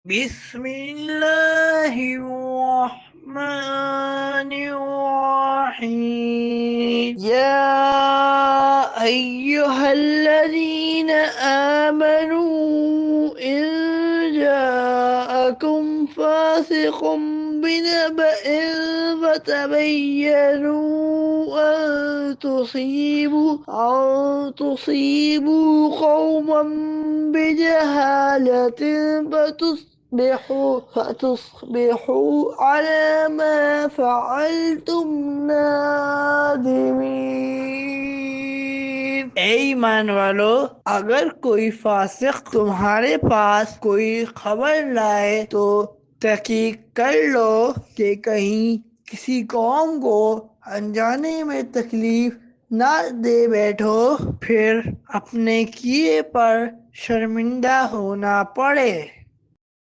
बिस्मिल्लाहिर्रहमानिर्रहीम या अय्युहल्लज़ीन आमनू इन जाअकुम फासिकुम बिनबइन फतबय्यनू अन तुसीबू कौमम बिजहालतिन फतुस्बिहू अला मा फ़अल्तुम नादिमीन। ए ईमान वालो, अगर कोई फासिक तुम्हारे पास कोई खबर लाए तो तहकीक कर लो कि कहीं किसी कौम को अनजाने में तकलीफ ना दे बैठो, फिर अपने किए पर शर्मिंदा होना पड़े।